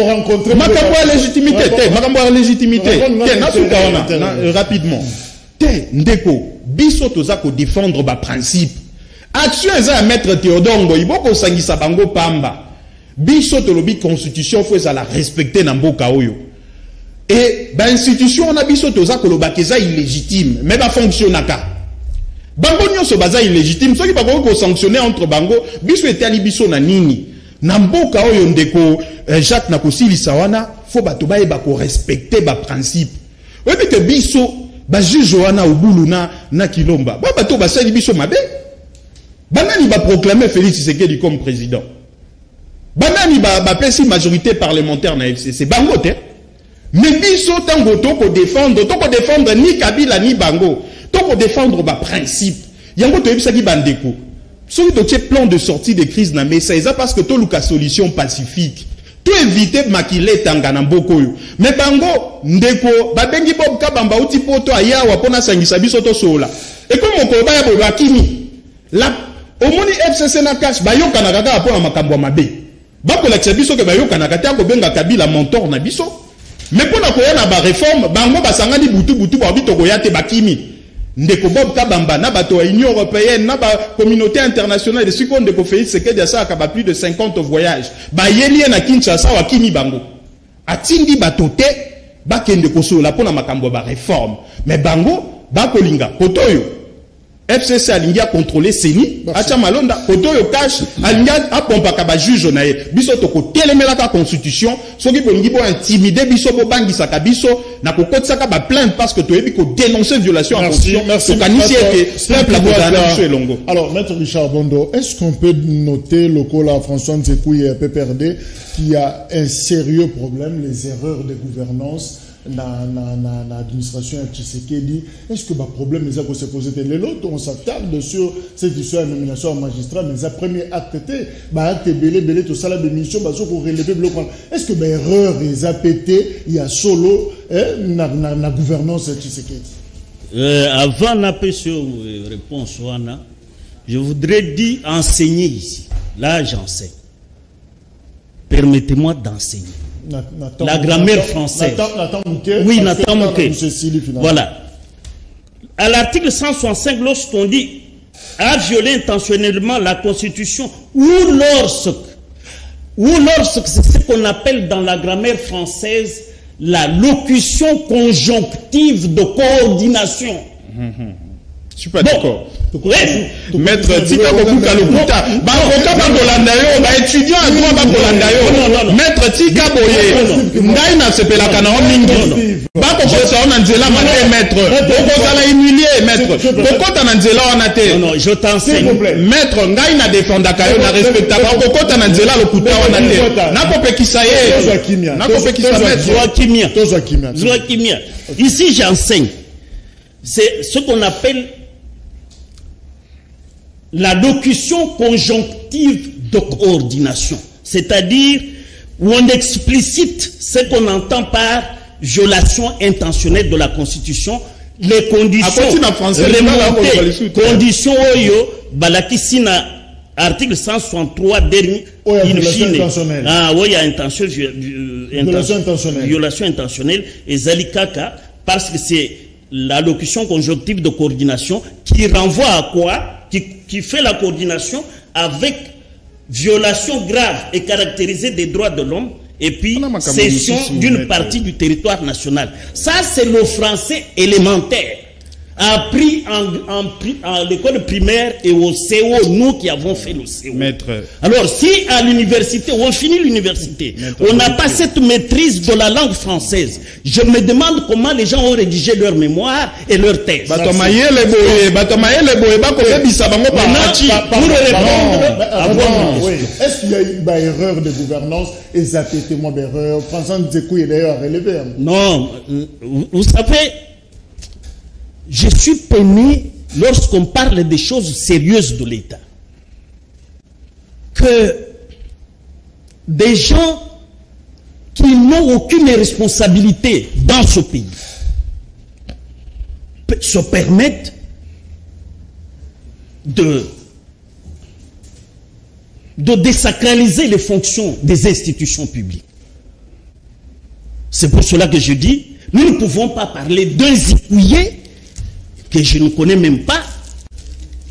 Makambo à légitimité, makambo à légitimité. Rapidement. Ndeko, biso tozako défendre ba principe. Action est à maître Théodore Ngoïbo, ko sangisa bango pamba. Biso tolobi constitution, faut la respecter na mboka oyo. Et l'institution on a biso toza koloba keza illégitime mais ba fonctionnaka bango nyonso baza illégitime soki ba ko sanctionner entre bango biso etali biso na nini na mboka oyo ndeko Jacques Nakosilisa wana faut bato ba ko respecter ba principe oyebi que biso ba juge wana obulu na Kilomba ba bato ba sali biso mabe banani ba proclamer Félix Tshisekedi comme président banani ba pesi majorité parlementaire na FCC bango te. Mais biso tango toko défendre ni Kabila ni Bango, toko défendre ba principe. Yango to yebisa ki bandeko. Soki to tche plan de sortie de crise na mesa eza parce que to luka solution pacifique. To éviter makile tanga na mboko yo. Mais Bango ndeko ba bengi Bob Kabamba uti poto ayawa pona sangisa biso to sola. Et comme on koba ya bo bakini. La omoni FCC na cash ba yoka na kaka pona makambo mabe. Ba ko la biso ke ba yoka na kata ko benga Kabila mentor na biso. Mais pour la réforme, bango basangani butu ba bito koyate bakimi. Ndeko Bob Kabamba na bato Union européenne na ba communauté internationale de seconde de Félix Tshisekedi ça ka plus de 50 voyages. Ba yeli na Kinshasa wa kimi bango. Atindi batote ba kende kosola pona makambo ba réforme. Mais bango ba kolinga potoyo. FCC alingia contrôler Seni, acha malonda, kotoyo cash, alingia apompa kaba juge nae, biso toko telemela ka constitution, soki bolingi bo intimider biso bo bangi saka biso, na kokotisa ka ba plainte parce que toyebi ko dénoncer violation en constitution. Merci. Alors, Maître Richard Bondo, est-ce qu'on peut noter le col à François Nzekouye et PPRD qui a un sérieux problème, les erreurs de gouvernance dans l'administration de Tshisekedi? Est-ce que le problème est se poser les autres? On s'attarde sur cette histoire de nomination en magistrat, mais le premier acte était acte belé tout ça la démission pour relever le plan. Est-ce que l'erreur est pété il y a solo la gouvernance de Tshisekedi? Avant la réponse, je voudrais dire enseigner ici. Là, j'enseigne. Permettez-moi d'enseigner. La grammaire française. Oui, Nathan Mouké. Voilà. À l'article 165, lorsqu'on dit a violé intentionnellement la Constitution ou lorsque c'est ce qu'on appelle dans la grammaire française la locution conjonctive de coordination. Je suis pas d'accord. Ouais. Maître Tika Bokuka Lokuta. Bakoka Bakolanda yo, ba étudiant à droit Bakolanda yo. Maître Tika Boye. Ngai na sepela kana o mingi. Bakoka sa on nzela mate maître. Bokoka la humilier maître. Bokoka na nzela on te. Non, je t'enseigne. Maître ngai na défenda kayo na respecta ba Bokoka na nzela lokuta on te. Na kopekisa ye. Na kopekisa maître. Zoa Kimia. Ici j'enseigne. C'est ce qu'on appelle la locution conjonctive de coordination, c'est-à-dire où on explicite ce qu'on entend par violation intentionnelle de la Constitution, les conditions remontées, conditions oyo balakisina article 163 dernier il y a violation intentionnelle et zalikaka parce que c'est la locution conjonctive de coordination qui renvoie à quoi? Qui fait la coordination avec violation grave et caractérisée des droits de l'homme et puis cession d'une partie du territoire national. Ça, c'est le français élémentaire, appris à l'école primaire et au CO, nous qui avons fait le CO. Maître. Alors, si à l'université, on finit l'université, on n'a pas cette maîtrise de la langue française, je me demande comment les gens ont rédigé leur mémoire et leur thèse. Pour répondre à vous, est-ce qu'il y a eu une erreur de gouvernance et ça a été moins d'erreur? François Nzekou est d'ailleurs relevé. Non, vous savez, je suis peiné lorsqu'on parle des choses sérieuses de l'État. Que des gens qui n'ont aucune responsabilité dans ce pays se permettent de désacraliser les fonctions des institutions publiques. C'est pour cela que je dis, nous ne pouvons pas parler d'un zikouillé que je ne connais même pas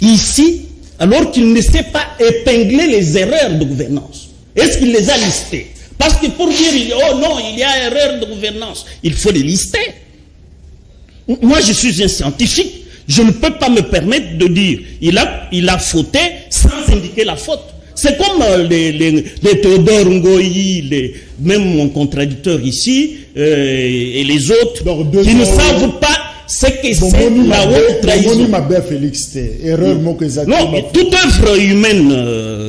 ici, alors qu'il ne sait pas épingler les erreurs de gouvernance. Est-ce qu'il les a listées? Parce que pour dire, oh non, il y a erreur de gouvernance, il faut les lister. Moi, je suis un scientifique, je ne peux pas me permettre de dire, il a fauté sans indiquer la faute. C'est comme les Théodore Ngoyi, même mon contradicteur ici, et les autres, qui ne savent pas ce que c'est la haute trahison. Non, mais toute œuvre humaine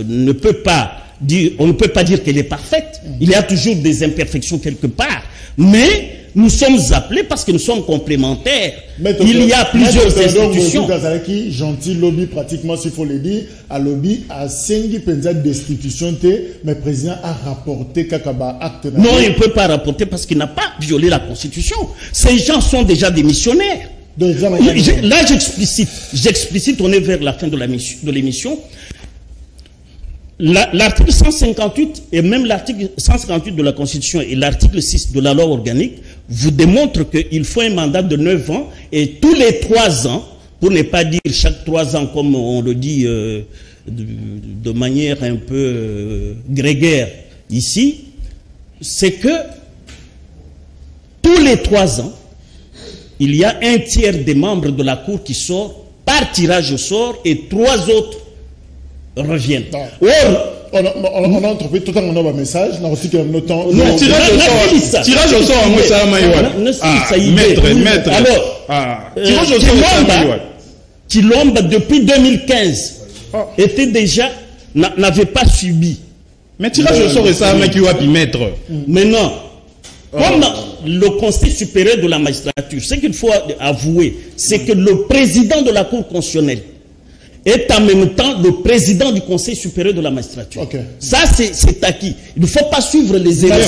ne peut pas dire, on ne peut pas dire qu'elle est parfaite. Il y a toujours des imperfections quelque part. Mais nous sommes appelés parce que nous sommes complémentaires. Il y a plusieurs institutions. Gentil lobby, pratiquement, s'il faut le dire, à lobby, à 5 destitution, mais le président a rapporté Kakaba acte. Non, il ne peut pas rapporter parce qu'il n'a pas violé la Constitution. Ces gens sont déjà des missionnaires. Là, j'explicite, on est vers la fin de l'émission. L'article 158 et même l'article 158 de la Constitution et l'article 6 de la loi organique vous démontrent qu'il faut un mandat de 9 ans et tous les 3 ans, pour ne pas dire chaque 3 ans comme on le dit de manière un peu grégaire ici, c'est que tous les 3 ans, il y a un tiers des membres de la Cour qui sort par tirage au sort et 3 autres reviennent. On a entrepris tout un message. Tirage au sort, maître. Alors, Chilomba, depuis 2015, était déjà, n'avait pas subi. Mais tirage au sort, ça, maître. Maintenant, comme le Conseil supérieur de la magistrature, ce qu'il faut avouer, c'est que le président de la Cour constitutionnelle est en même temps le président du Conseil supérieur de la magistrature. Okay. Ça, c'est acquis. Il ne faut pas suivre les erreurs.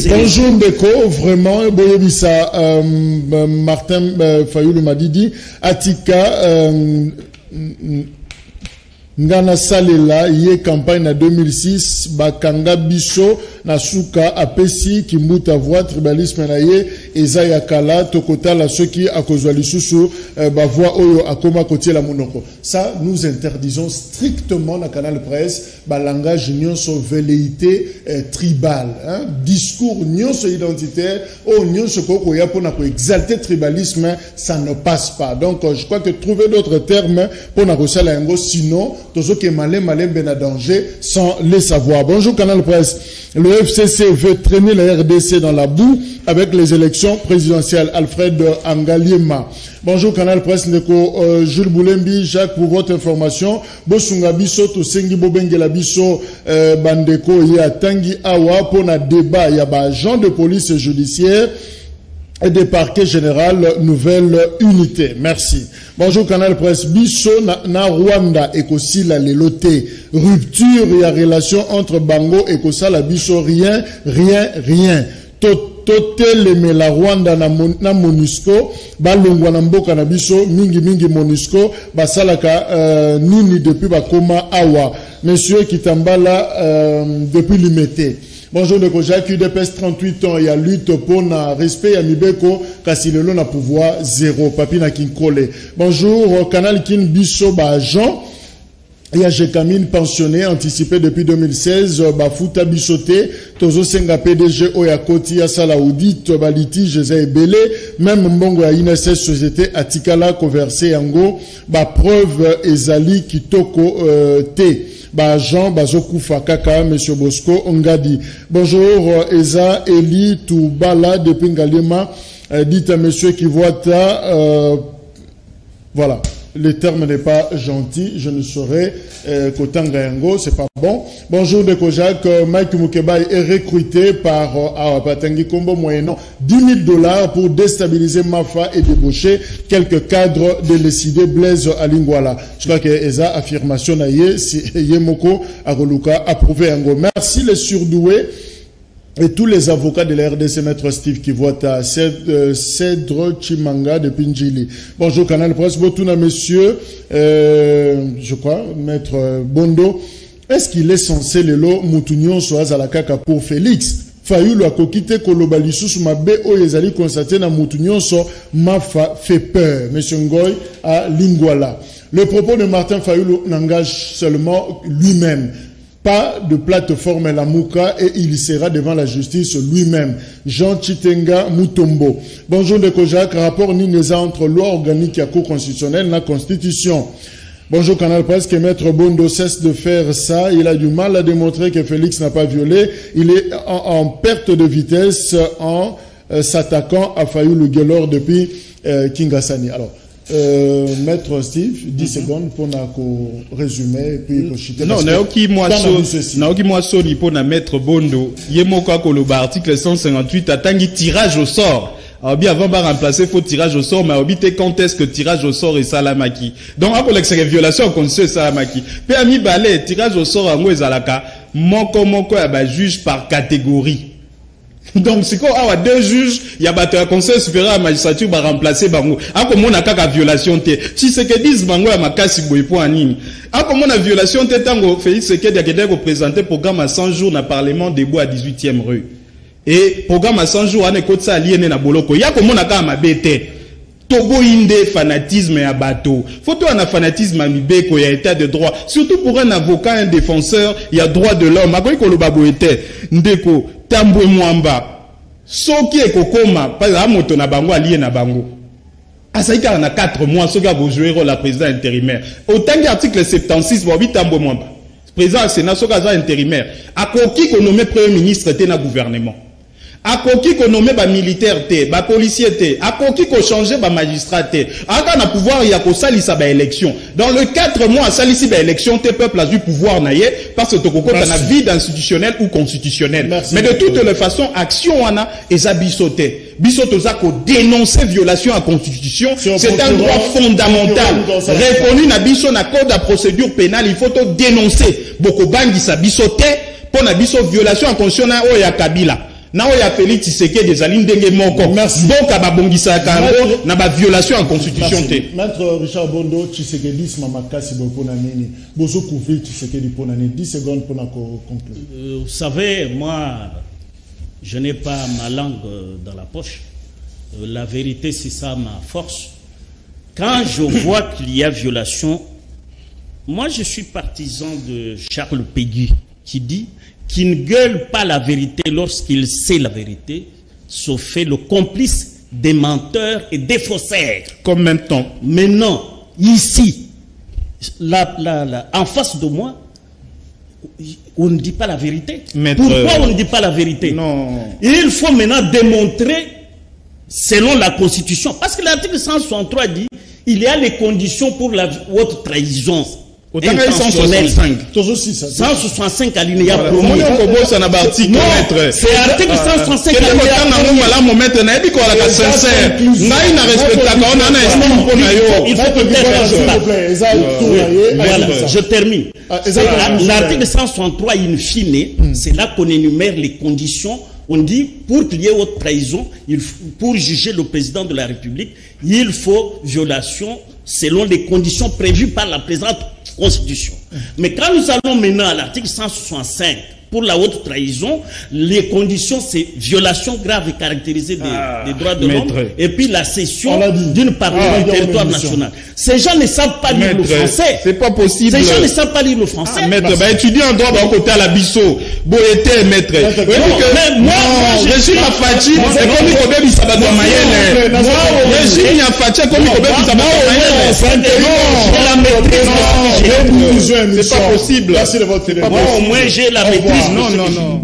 Bonjour Ndeko, vraiment, Boyebissa, Martin Fayoulou m'a dit, Atika, ngana salela ye campagne na 2006 bakanga biso na suka apesi kimbuta voix tribalisme na ye eza ya kala tokotala soki akozwa lisusu ba voix oyo akoma kotiela monoko. Ça nous interdisons strictement na canal presse ba langage nyonso velléité tribal, hein, discours nyonso identitaire o nyonso koko ya pona ko exalter tribalisme, ça ne passe pas. Donc je crois que trouver d'autres termes pour na kosala yango, sinon tozo ke malin bena danger sans les savoir. Bonjour Canal Presse. Le FCC veut traîner la RDC dans la boue avec les élections présidentielles. Alfred Angaliema. Bonjour Canal Presse, Ndeko Jules Boulembi, Jacques, pour votre information. Bosunga biso to sengi bobengela biso bandeko ya tangi awa pour na débat ya ba agent de police judiciaire et des parquets général nouvelle unité. Merci. Bonjour Canal Presse. Biso na Rwanda ekosila lelote. Rupture et relation entre Bango et Kosala biso rien. Toteleme la Rwanda na MONUSCO balongwa na mboka na biso mingi MONUSCO basalaka nini depuis bakoma awa. Monsieur Kitambala depuis Limete. Bonjour de Kojak, UDPS 38 ans, il y a lutte pour na respect à Mibeko, Kassilelo na pouvoir zéro, Papina Kinkole. Bonjour, Canal Kin Bisso Bajan, il y a Jekamine pensionné, anticipé depuis 2016, Bafuta Bissoté, Tozo Senga PDG Oyakoti, Asala Audit, Baliti, José Belé, même Mbongo à INSS Société, Atikala, Conversé Yango, preuve Ezali Kitoko T. Jean Bazokufa Kaka, Monsieur Bosco Ongadi. Bonjour, Eza Eli Toubala de Pingalema. Dites à Monsieur Kivuata, voilà. Le terme n'est pas gentil, je ne saurais Kotanga Yango, c'est pas bon. Bonjour de Kojak, Mike Mukeba est recruté par Patangi Kombo moyennant $10,000 pour déstabiliser Mafa et débaucher quelques cadres de l'ECD Blaise Alingwala. Je crois que Eza affirmation naïe, si Yemoko Aroluka approuvé Yango. Merci les surdoués. Et tous les avocats de la RDC, Maître Steve Kivuata, Cèdre Chimanga de Pinjili. Bonjour Canal Presse, Botuna Monsieur, je crois, Maître Bondo. Est-ce qu'il est censé le lot Moutounion soit à la caca pour Félix? Fayulu a kokite kolobalisu sumabe oyezali constaté na Moutounion so mafa fait peur. Monsieur Ngoy à Lingwala. Le propos de Martin Fayulu n'engage seulement lui-même. Pas de plateforme à la Mouka et il sera devant la justice lui-même. Jean Chitenga Mutombo. Bonjour de Kojak, rapport Nineza entre loi organique et cour constitutionnelle, la constitution. Bonjour Canal Presse, que Maître Bondo cesse de faire ça. Il a du mal à démontrer que Félix n'a pas violé. Il est en perte de vitesse en s'attaquant à Fayulu Guelor depuis Kingasani. Alors, Maître Steve, 10 secondes pour nous résumer et puis pour non, naoki moi soli pour na Maître Bondo, yemoko koloba article 158 atangi tirage au sort. Alors bien avant de remplacer faut tirage au sort mais obité quand est-ce que tirage au sort et salamaki. Donc après l'extrait violation constitutionnelle salamaki. Pe ami balé tirage au sort en ezalaka moko ya ba juge par catégorie. Donc c'est quoi ah deux juges il y a battu un conseil supérieur à la magistrature va remplacer bango ako mona kaka violation te si c'est que disent bango ya makasi boy pour anini ako mona violation te tango Félix Sekedi a été représenté programme à 100 jours na parlement debout à 18e rue et programme à 100 jours ane kotsa aliéné na boloko yako mona kaka mabete Togo inde fanatisme ya bateau. Faut un fanatisme amibeko ya état de droit. Surtout pour un avocat, un défenseur, il y a droit de l'homme. Akoy kolobabo ete ndeko tambwe mwamba. Soki ekokoma pa moto na bango allié na bango. Asaika na 4 mois soka bo jouer rôle la président intérimaire. Autant article 76 bo tambwe mwamba. Président Sénat soka za intérimaire. Akoki ko nommé premier ministre te na gouvernement. Akoki ko nommé ba militaire te, ba policier te, akoki ko changer ba magistrat te. Aka na pouvoir ya ko salisa ba élection. Dans le 4 mois salisi ba élection te peuple a du pouvoir naie parce que tokoko na vide institutionnel ou constitutionnel. Merci. Mais de toutes les façons action wana eza bisoté. Bisoto za ko dénoncer violation à constitution, c'est un droit fondamental reconnu na biso na code de procédure pénale, il faut to dénoncer. Boko bangi sa bisoté pour na biso violation à constitution o ya Kabila. na oya Félix Tshisekedi des alignes ndenge moko. Donc ababongisa kango na ba violation en constitution té. Maître Richard Bondo, Tshisekedi mamakasi bopona nini. Bozo couvrir Tshisekedi pona nini 10 secondes pour conclure. Vous savez, moi je n'ai pas ma langue dans la poche. La vérité, c'est ça ma force. Quand je vois qu'il y a violation, moi je suis partisan de Charles Péguy qui dit qu'il ne gueule pas la vérité lorsqu'il sait la vérité, sauf fait le complice des menteurs et des faussaires. Comme maintenant. Maintenant, ici, en face de moi, on ne dit pas la vérité. Pourquoi on ne dit pas la vérité? Non. Il faut maintenant démontrer selon la Constitution. Parce que l'article 163 dit il y a les conditions pour la haute trahison. Intentionnelle. 165 alinéa promis. Non, c'est article 165 il faut que je termine. L'article 163 in fine, c'est là qu'on énumère les conditions. On dit, pour qu'il y ait haute trahison, pour juger le président de la République, il faut violation selon les conditions prévues par la présente Constitution. Mais quand nous allons maintenant à l'article 165, pour la haute trahison, les conditions, c'est violation grave et caractérisée des droits de l'homme, et puis la cession d'une partie du territoire national. Ces gens ne savent pas lire le français. C'est pas possible. Ces gens ne savent pas lire le français. Maître, étudier en droit d'un côté à la bisso. Boété, maître. Mais moi, régime a fachi, c'est comme il faut bien s'abattre en maïenne. Régime a fachi, comme il faut bien s'abattre en maïenne. C'est pas possible. Moi, au moins, j'ai la maîtrise. Non.